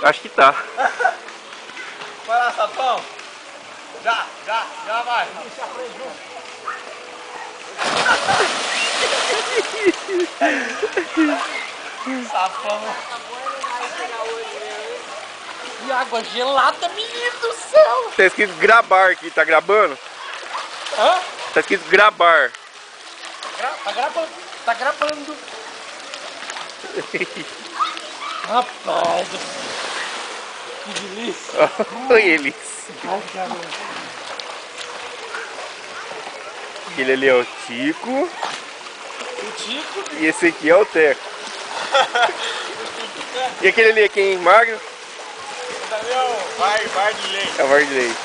Acho que tá. Vai lá, sapão. Já vai. Sapão. E água gelada, menino do céu. Tá escrito grabar aqui, tá gravando? Hã? Tá escrito grabar. Tá gravando. Rapaz, que delícia. Olha eles. Ai, caramba. Aquele ali é o Tico. O Tico. E esse aqui é o Teco. E aquele ali é quem? Magno? Esse ali é o Bar de Leite. É o Vardley.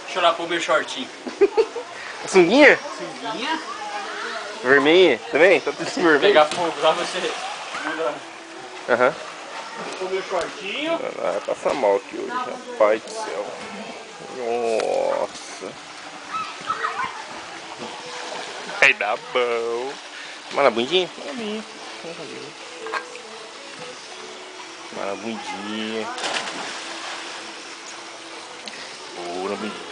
Deixa eu lá pôr meu shortinho. A sunguinha? Sunguinha? Vermelhinha também? Tá tudo vermelho. Pegar fogo lá, você muda. Aham. Pôr meu shortinho. Vai passar mal aqui hoje, rapaz do céu. Nossa. Vai dar bom. Mano, a bundinha? Mano, a bundinha. Pô, na bundinha.